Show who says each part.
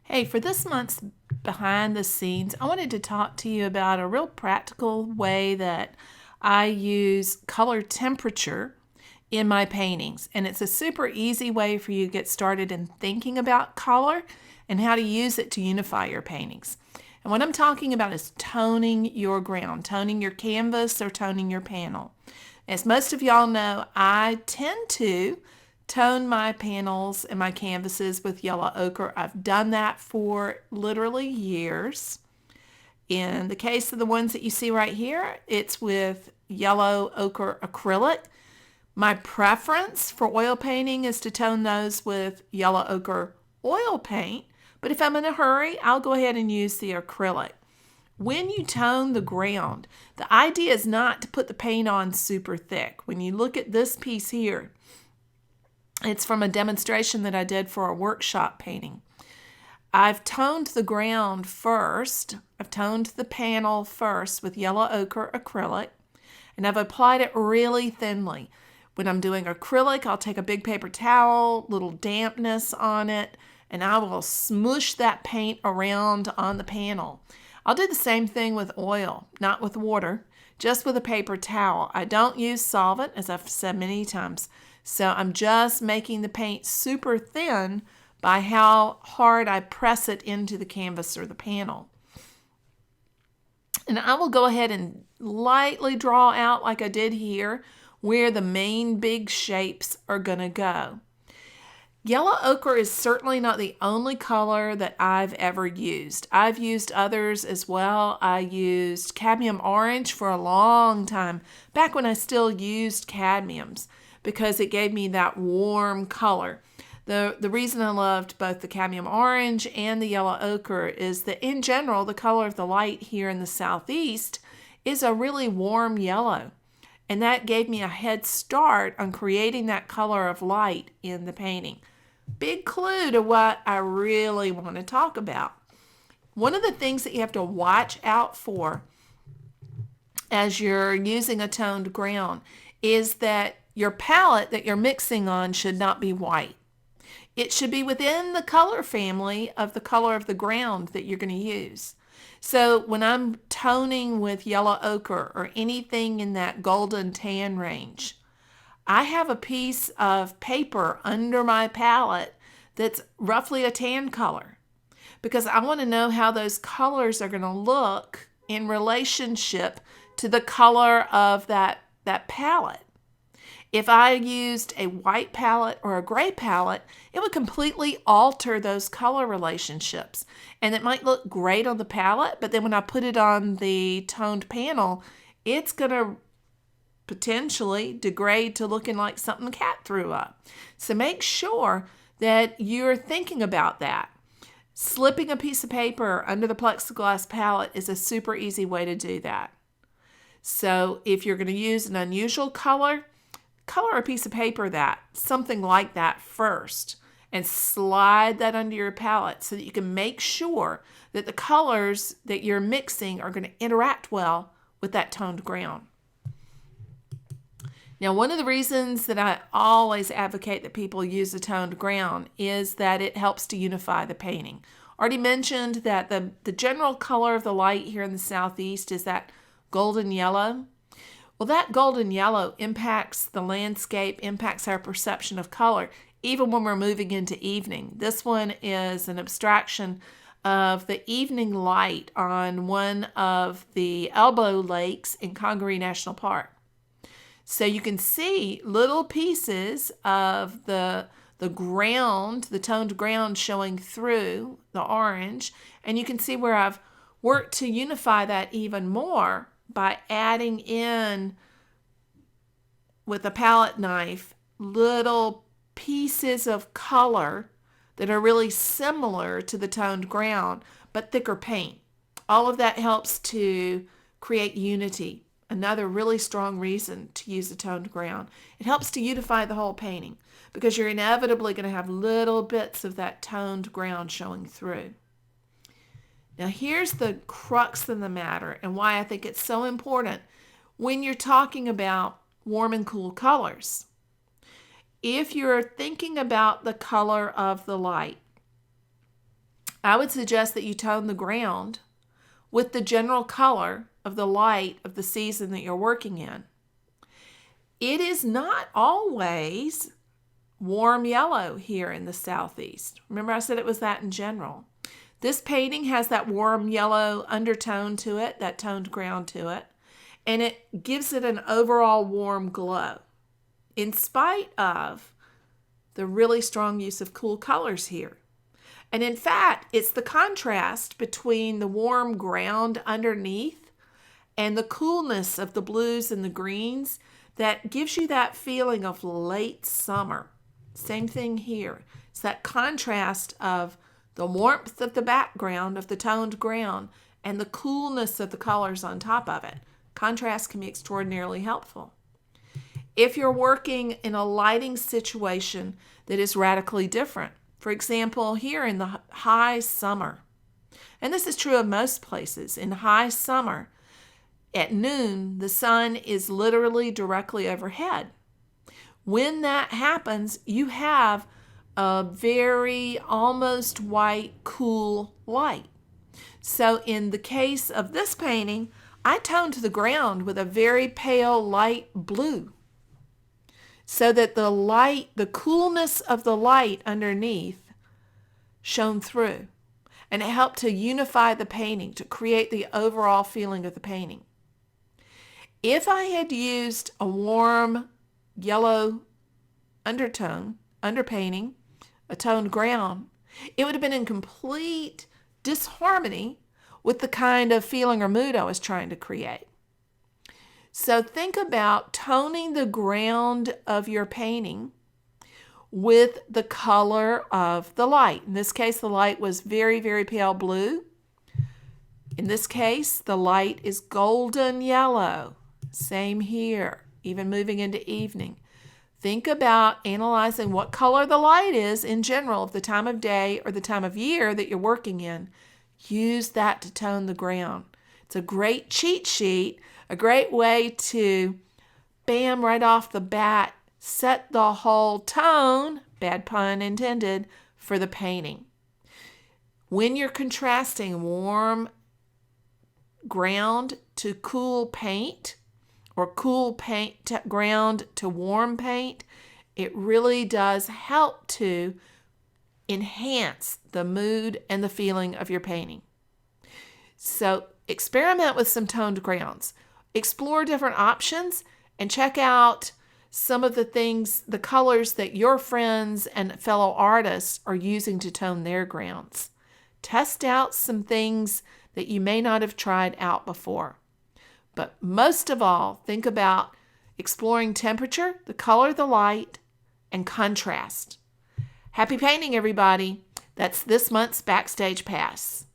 Speaker 1: Hey, for this month's behind the scenes, I wanted to talk to you about a real practical way that I use color temperature in my paintings. And it's a super easy way for you to get started in thinking about color and how to use it to unify your paintings. And what I'm talking about is toning your ground, toning your canvas or toning your panel. As most of y'all know, I tend to tone my panels and my canvases with yellow ochre. I've done that for literally years. In the case of the ones that you see right here, it's with yellow ochre acrylic. My preference for oil painting is to tone those with yellow ochre oil paint, but if I'm in a hurry, I'll go ahead and use the acrylic. When you tone the ground, the idea is not to put the paint on super thick. When you look at this piece here, it's from a demonstration that I did for a workshop painting. I've toned the ground first. I've toned the panel first with yellow ochre acrylic, and I've applied it really thinly. When I'm doing acrylic, I'll take a big paper towel, little dampness on it, and I will smush that paint around on the panel. I'll do the same thing with oil, not with water, just with a paper towel. I don't use solvent, as I've said many times. So I'm just making the paint super thin by how hard I press it into the canvas or the panel. And I will go ahead and lightly draw out, like I did here, where the main big shapes are going to go. Yellow ochre is certainly not the only color that I've ever used. I've used others as well. I used cadmium orange for a long time, back when I still used cadmiums, because it gave me that warm color. The reason I loved both the cadmium orange and the yellow ochre is that in general, the color of the light here in the southeast is a really warm yellow. And that gave me a head start on creating that color of light in the painting. Big clue to what I really want to talk about. One of the things that you have to watch out for as you're using a toned ground is that your palette that you're mixing on should not be white. It should be within the color family of the color of the ground that you're going to use. So when I'm toning with yellow ochre or anything in that golden tan range, I have a piece of paper under my palette that's roughly a tan color, because I want to know how those colors are going to look in relationship to the color of that palette. If I used a white palette or a gray palette, it would completely alter those color relationships. And it might look great on the palette, but then when I put it on the toned panel, it's going to potentially degrade to looking like something the cat threw up. So make sure that you're thinking about that. Slipping a piece of paper under the plexiglass palette is a super easy way to do that. So if you're going to use an unusual color a piece of paper something like that first, and slide that under your palette so that you can make sure that the colors that you're mixing are going to interact well with that toned ground. Now, one of the reasons that I always advocate that people use a toned ground is that it helps to unify the painting. Already mentioned that the general color of the light here in the southeast is that golden yellow. Well, that golden yellow impacts the landscape, impacts our perception of color, even when we're moving into evening. This one is an abstraction of the evening light on one of the elbow lakes in Congaree National Park. So you can see little pieces of the ground, the toned ground showing through the orange, and you can see where I've worked to unify that even more by adding in, with a palette knife, little pieces of color that are really similar to the toned ground, but thicker paint. All of that helps to create unity. Another really strong reason to use a toned ground. It helps to unify the whole painting, because you're inevitably going to have little bits of that toned ground showing through. Now here's the crux of the matter, and why I think it's so important when you're talking about warm and cool colors. If you're thinking about the color of the light, I would suggest that you tone the ground with the general color of the light of the season that you're working in. It is not always warm yellow here in the Southeast. Remember I said it was that in general. This painting has that warm yellow undertone to it, that toned ground to it, and it gives it an overall warm glow in spite of the really strong use of cool colors here. And in fact, it's the contrast between the warm ground underneath and the coolness of the blues and the greens that gives you that feeling of late summer. Same thing here. It's that contrast of the warmth of the background of the toned ground and the coolness of the colors on top of it. Contrast can be extraordinarily helpful. If you're working in a lighting situation that is radically different, for example, here in the high summer, and this is true of most places, in high summer, at noon, the sun is literally directly overhead. When that happens, you have a very almost white, cool light. So in the case of this painting, I toned the ground with a very pale light blue so that the light, the coolness of the light underneath shone through. And it helped to unify the painting, to create the overall feeling of the painting. If I had used a warm yellow underpainting, a toned ground, it would have been in complete disharmony with the kind of feeling or mood I was trying to create. So think about toning the ground of your painting with the color of the light. In this case, the light was very, very pale blue. In this case, the light is golden yellow. Same here, even moving into evening. Think about analyzing what color the light is in general of the time of day or the time of year that you're working in. Use that to tone the ground. It's a great cheat sheet, a great way to, bam, right off the bat, set the whole tone, bad pun intended, for the painting. When you're contrasting warm ground to cool paint, or cool paint ground to warm paint, it really does help to enhance the mood and the feeling of your painting. So experiment with some toned grounds. Explore different options and check out some of the things, the colors that your friends and fellow artists are using to tone their grounds. Test out some things that you may not have tried out before. But most of all, think about exploring temperature, the color of the light, and contrast. Happy painting, everybody. That's this month's Backstage Pass.